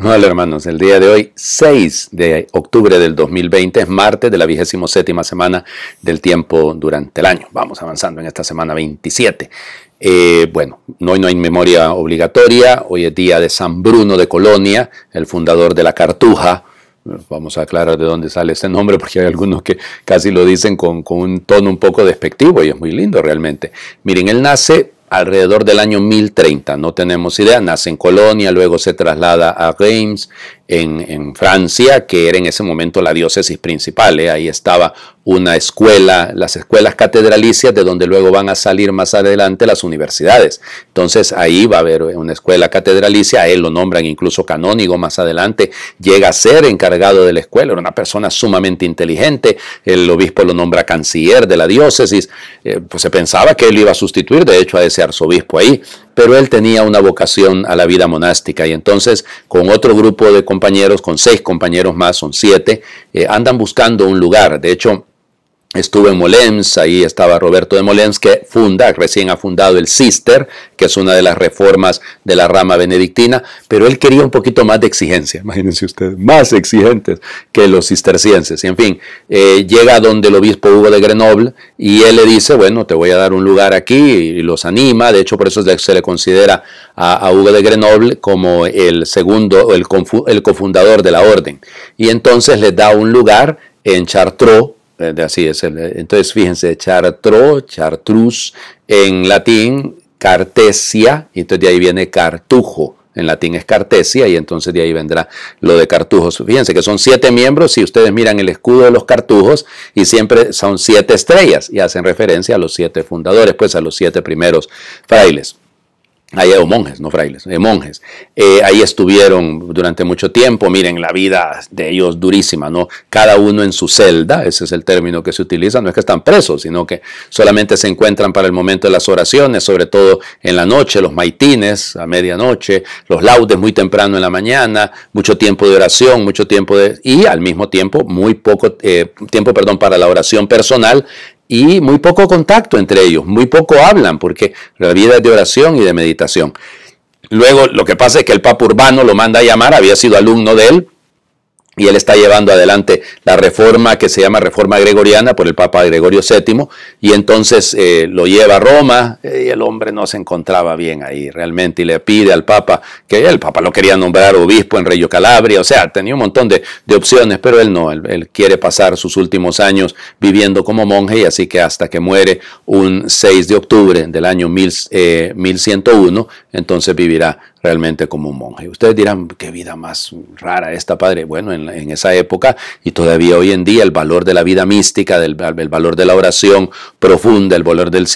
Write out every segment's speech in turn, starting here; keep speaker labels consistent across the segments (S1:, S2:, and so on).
S1: Hola hermanos, el día de hoy, 6 de octubre del 2020, es martes de la 27ª semana del tiempo durante el año. Vamos avanzando en esta semana 27. Bueno, hoy no hay memoria obligatoria, hoy es día de San Bruno de Colonia, el fundador de la Cartuja. Vamos a aclarar de dónde sale este nombre porque hay algunos que casi lo dicen con un tono un poco despectivo y es muy lindo realmente. Miren, él nace alrededor del año 1030, no tenemos idea, nace en Colonia, luego se traslada a Reims, en Francia, que era en ese momento la diócesis principal, ahí estaba una escuela, las escuelas catedralicias, de donde luego van a salir más adelante las universidades. Entonces ahí va a haber una escuela catedralicia, a él lo nombran incluso canónigo más adelante, llega a ser encargado de la escuela, era una persona sumamente inteligente, el obispo lo nombra canciller de la diócesis, pues se pensaba que él iba a sustituir de hecho a ese arzobispo ahí, pero él tenía una vocación a la vida monástica y entonces con otro grupo de compañeros, con 6 compañeros más, son 7, andan buscando un lugar. De hecho, estuvo en Moulins, ahí estaba Roberto de Moulins, que recién ha fundado el Cister, que es una de las reformas de la rama benedictina, pero él quería un poquito más de exigencia, imagínense ustedes, más exigentes que los cistercienses. Y en fin, llega donde el obispo Hugo de Grenoble y él le dice, bueno, te voy a dar un lugar aquí, y los anima. De hecho, por eso se le considera a Hugo de Grenoble como el segundo, el cofundador de la orden. Y entonces les da un lugar en Chartreux. Así es, entonces fíjense, Chartrus, en latín, Cartesia, y entonces de ahí viene Cartujo, en latín es Cartesia, y entonces de ahí vendrá lo de Cartujos. Fíjense que son 7 miembros, si ustedes miran el escudo de los Cartujos, y siempre son 7 estrellas, y hacen referencia a los 7 fundadores, pues a los 7 primeros frailes. Ahí hay monjes, no frailes, monjes. Ahí estuvieron durante mucho tiempo. Miren, la vida de ellos durísima, ¿no? Cada uno en su celda, ese es el término que se utiliza. No es que están presos, sino que solamente se encuentran para el momento de las oraciones, sobre todo en la noche, los maitines a medianoche, los laudes muy temprano en la mañana, mucho tiempo de oración, mucho tiempo y al mismo tiempo muy poco tiempo, para la oración personal. Y muy poco contacto entre ellos, muy poco hablan, porque la vida es de oración y de meditación. Luego, lo que pasa es que el Papa Urbano lo manda a llamar, había sido alumno de él, y él está llevando adelante la reforma que se llama Reforma Gregoriana por el Papa Gregorio VII, y entonces lo lleva a Roma, y el hombre no se encontraba bien ahí realmente, y le pide al Papa, que el Papa lo quería nombrar obispo en Reggio Calabria, o sea, tenía un montón de opciones, pero él no, él quiere pasar sus últimos años viviendo como monje, y así que hasta que muere un 6 de octubre del año 1101, entonces vivirá realmente como un monje. Ustedes dirán, qué vida más rara esta, padre. Bueno, en esa época y todavía hoy en día el valor de la vida mística, el valor de la oración profunda, el valor del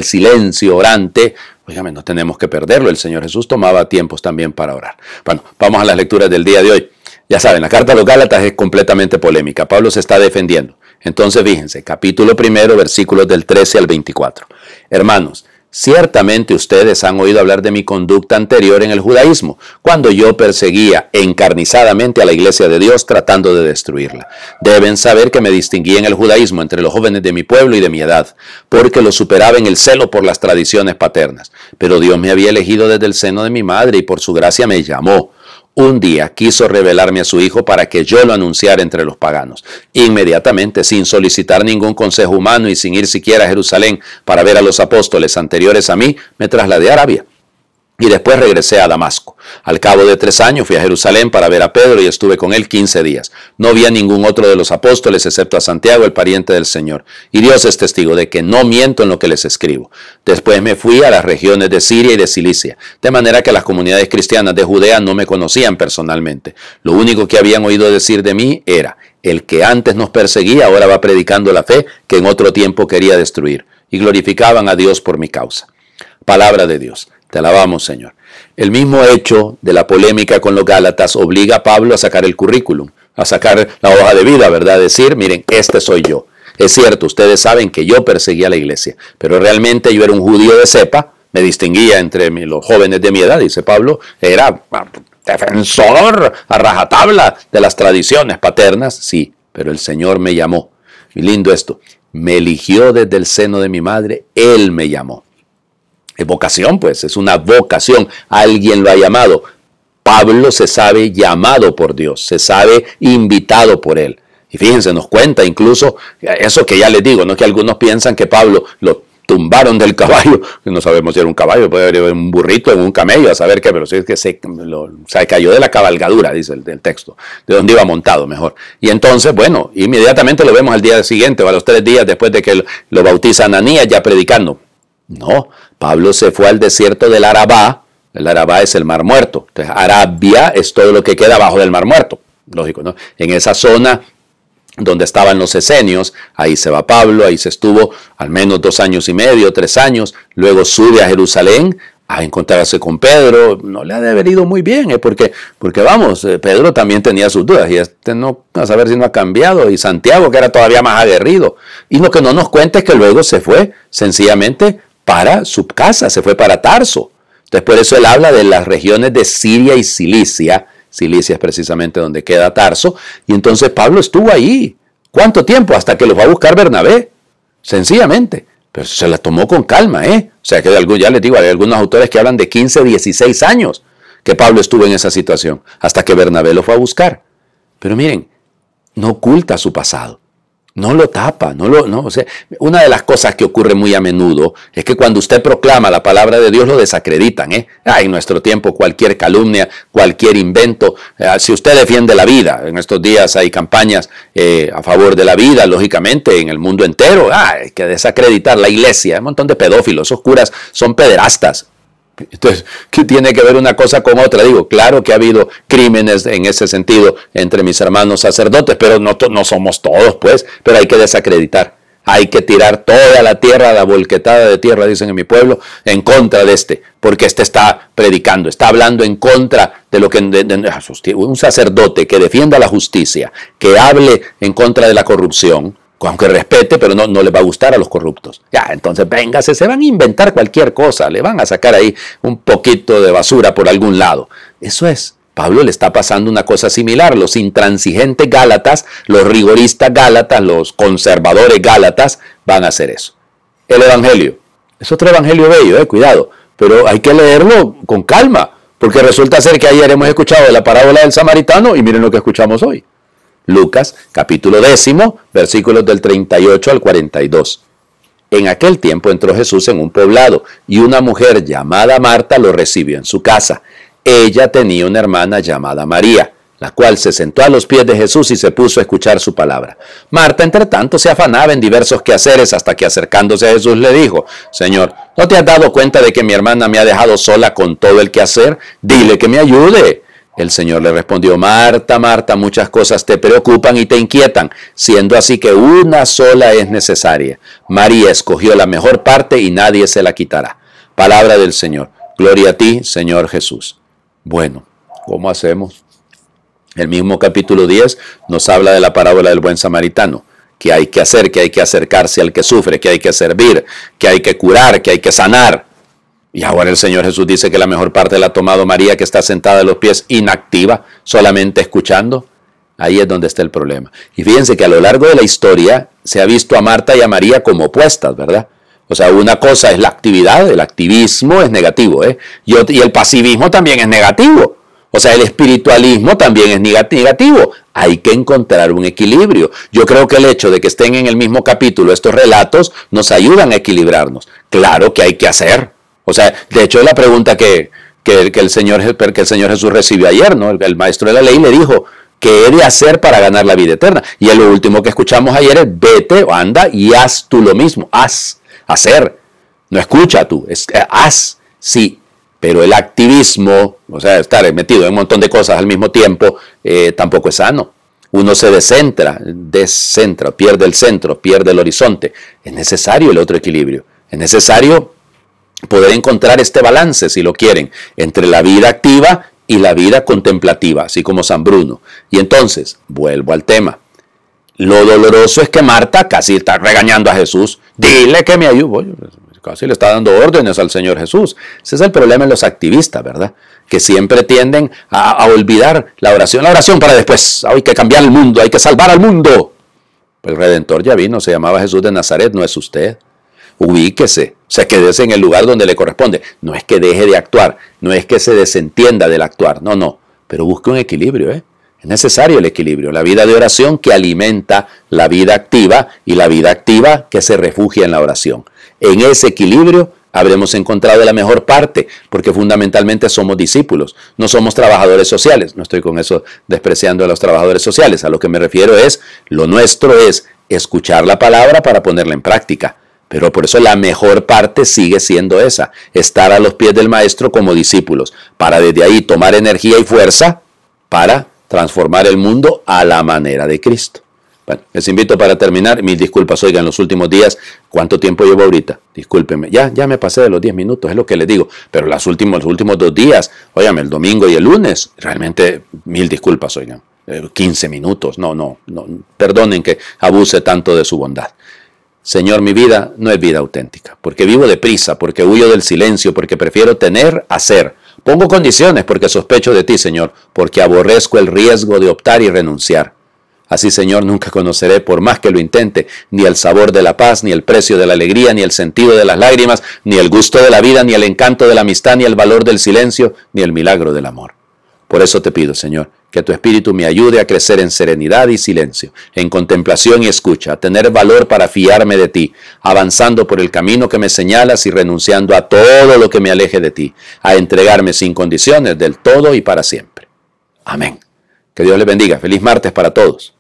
S1: silencio orante, óigame, no tenemos que perderlo. El Señor Jesús tomaba tiempos también para orar. Bueno, vamos a las lecturas del día de hoy. Ya saben, la carta a los Gálatas es completamente polémica. Pablo se está defendiendo. Entonces, fíjense, capítulo 1, versículos del 13 al 24. Hermanos, ciertamente ustedes han oído hablar de mi conducta anterior en el judaísmo, cuando yo perseguía encarnizadamente a la iglesia de Dios tratando de destruirla. Deben saber que me distinguí en el judaísmo entre los jóvenes de mi pueblo y de mi edad, porque los superaba en el celo por las tradiciones paternas. Pero Dios me había elegido desde el seno de mi madre y por su gracia me llamó. Un día quiso revelarme a su Hijo para que yo lo anunciara entre los paganos. Inmediatamente, sin solicitar ningún consejo humano y sin ir siquiera a Jerusalén para ver a los apóstoles anteriores a mí, me trasladé a Arabia. Y después regresé a Damasco. Al cabo de 3 años fui a Jerusalén para ver a Pedro y estuve con él 15 días. No vi a ningún otro de los apóstoles excepto a Santiago, el pariente del Señor. Y Dios es testigo de que no miento en lo que les escribo. Después me fui a las regiones de Siria y de Cilicia, de manera que las comunidades cristianas de Judea no me conocían personalmente. Lo único que habían oído decir de mí era: el que antes nos perseguía ahora va predicando la fe que en otro tiempo quería destruir. Y glorificaban a Dios por mi causa. Palabra de Dios. Te alabamos, Señor. El mismo hecho de la polémica con los Gálatas obliga a Pablo a sacar el currículum, a sacar la hoja de vida, ¿verdad? Decir, miren, este soy yo. Es cierto, ustedes saben que yo perseguía a la iglesia, pero realmente yo era un judío de cepa, me distinguía entre los jóvenes de mi edad, dice Pablo, era defensor a rajatabla de las tradiciones paternas, sí, pero el Señor me llamó. Y lindo esto, me eligió desde el seno de mi madre, Él me llamó. Es vocación, pues, es una vocación. Alguien lo ha llamado. Pablo se sabe llamado por Dios, se sabe invitado por Él. Y fíjense, nos cuenta incluso eso que ya les digo, ¿no? Que algunos piensan que Pablo lo tumbaron del caballo, no sabemos si era un caballo, puede haber un burrito, en un camello, a saber qué, pero sí es que se cayó de la cabalgadura, dice el texto, de donde iba montado mejor. Y entonces, bueno, inmediatamente lo vemos al día siguiente o a los 3 días después de que lo bautiza Ananías ya predicando. No, Pablo se fue al desierto del Arabá. El Arabá es el Mar Muerto. Entonces, Arabia es todo lo que queda abajo del Mar Muerto. Lógico, ¿no? En esa zona donde estaban los esenios, ahí se va Pablo, ahí se estuvo al menos 2 años y medio, 3 años, luego sube a Jerusalén a encontrarse con Pedro. No le ha de haber ido muy bien, porque vamos, Pedro también tenía sus dudas, y no, a saber si no ha cambiado, y Santiago, que era todavía más aguerrido. Y lo que no nos cuenta es que luego se fue sencillamente para su casa, se fue para Tarso. Entonces por eso él habla de las regiones de Siria y Cilicia. Cilicia es precisamente donde queda Tarso, y entonces Pablo estuvo ahí. ¿Cuánto tiempo? Hasta que lo fue a buscar Bernabé, sencillamente. Pero se la tomó con calma, ¿eh? O sea que ya les digo, hay algunos autores que hablan de 15, 16 años que Pablo estuvo en esa situación, hasta que Bernabé lo fue a buscar. Pero miren, no oculta su pasado. No lo tapa, o sea, una de las cosas que ocurre muy a menudo es que cuando usted proclama la palabra de Dios lo desacreditan, en nuestro tiempo cualquier calumnia, cualquier invento, si usted defiende la vida, en estos días hay campañas a favor de la vida, lógicamente, en el mundo entero, hay que desacreditar la iglesia, hay un montón de pedófilos, esos curas son pederastas. Entonces, ¿qué tiene que ver una cosa con otra? Digo, claro que ha habido crímenes en ese sentido entre mis hermanos sacerdotes, pero no somos todos, pues, pero hay que desacreditar. Hay que tirar toda la tierra, la volquetada de tierra, dicen en mi pueblo, en contra de porque está predicando, está hablando en contra de lo que un sacerdote que defienda la justicia, que hable en contra de la corrupción, aunque respete, pero no le va a gustar a los corruptos. Ya, entonces véngase, se van a inventar cualquier cosa, le van a sacar ahí un poquito de basura por algún lado. Eso es. Pablo le está pasando una cosa similar. Los intransigentes gálatas, los rigoristas gálatas, los conservadores gálatas van a hacer eso. El evangelio es otro evangelio bello, cuidado, pero hay que leerlo con calma, porque resulta ser que ayer hemos escuchado de la parábola del samaritano y miren lo que escuchamos hoy. Lucas, capítulo 10, versículos del 38 al 42. En aquel tiempo entró Jesús en un poblado, y una mujer llamada Marta lo recibió en su casa. Ella tenía una hermana llamada María, la cual se sentó a los pies de Jesús y se puso a escuchar su palabra. Marta, entre tanto, se afanaba en diversos quehaceres, hasta que acercándose a Jesús le dijo: Señor, ¿no te has dado cuenta de que mi hermana me ha dejado sola con todo el quehacer? Dile que me ayude. El Señor le respondió: Marta, Marta, muchas cosas te preocupan y te inquietan, siendo así que una sola es necesaria. María escogió la mejor parte y nadie se la quitará. Palabra del Señor. Gloria a ti, Señor Jesús. Bueno, ¿cómo hacemos? El mismo capítulo 10 nos habla de la parábola del buen samaritano. ¿Qué hay que hacer? Que hay que acercarse al que sufre, que hay que servir, que hay que curar, que hay que sanar. Y ahora el Señor Jesús dice que la mejor parte la ha tomado María, que está sentada a los pies, inactiva, solamente escuchando. Ahí es donde está el problema. Y fíjense que a lo largo de la historia se ha visto a Marta y a María como opuestas, ¿verdad? O sea, una cosa es la actividad, el activismo es negativo, y el pasivismo también es negativo. O sea, el espiritualismo también es negativo. Hay que encontrar un equilibrio. Yo creo que el hecho de que estén en el mismo capítulo estos relatos nos ayudan a equilibrarnos. Claro que hay que hacer. O sea, de hecho la pregunta que el Señor Jesús recibió ayer, ¿no? El maestro de la ley le dijo: ¿qué he de hacer para ganar la vida eterna? Y lo último que escuchamos ayer es: vete o anda y haz tú lo mismo. Haz, hacer. No escucha tú, haz, sí. Pero el activismo, o sea, estar metido en un montón de cosas al mismo tiempo, tampoco es sano. Uno se descentra, pierde el centro, pierde el horizonte. Es necesario el otro equilibrio. Es necesario poder encontrar este balance, si lo quieren, entre la vida activa y la vida contemplativa, así como San Bruno. Y entonces, vuelvo al tema. Lo doloroso es que Marta casi está regañando a Jesús. Dile que me ayude. Casi le está dando órdenes al Señor Jesús. Ese es el problema en los activistas, ¿verdad? Que siempre tienden a olvidar la oración. La oración para después. Hay que cambiar el mundo, hay que salvar al mundo. El Redentor ya vino, se llamaba Jesús de Nazaret, no es usted. Ubíquese, o sea, quédese en el lugar donde le corresponde. No es que deje de actuar, no es que se desentienda del actuar, no. pero busque un equilibrio, ¿eh? Es necesario el equilibrio, la vida de oración que alimenta la vida activa y la vida activa que se refugia en la oración. En ese equilibrio habremos encontrado la mejor parte, porque fundamentalmente somos discípulos, no somos trabajadores sociales. No estoy con eso despreciando a los trabajadores sociales, a lo que me refiero es, lo nuestro es escuchar la palabra para ponerla en práctica. Pero por eso la mejor parte sigue siendo esa, estar a los pies del maestro como discípulos, para desde ahí tomar energía y fuerza para transformar el mundo a la manera de Cristo. Bueno, les invito para terminar, mis disculpas, oigan, los últimos días, ¿cuánto tiempo llevo ahorita? Discúlpenme, ya me pasé de los 10 minutos, es lo que les digo, pero los últimos 2 días, óigame, el domingo y el lunes, realmente, mil disculpas, oigan, 15 minutos, no, perdonen que abuse tanto de su bondad. Señor, mi vida no es vida auténtica, porque vivo deprisa, porque huyo del silencio, porque prefiero tener a ser. Pongo condiciones porque sospecho de ti, Señor, porque aborrezco el riesgo de optar y renunciar. Así, Señor, nunca conoceré, por más que lo intente, ni el sabor de la paz, ni el precio de la alegría, ni el sentido de las lágrimas, ni el gusto de la vida, ni el encanto de la amistad, ni el valor del silencio, ni el milagro del amor. Por eso te pido, Señor, que tu Espíritu me ayude a crecer en serenidad y silencio, en contemplación y escucha, a tener valor para fiarme de ti, avanzando por el camino que me señalas y renunciando a todo lo que me aleje de ti, a entregarme sin condiciones del todo y para siempre. Amén. Que Dios les bendiga. Feliz martes para todos.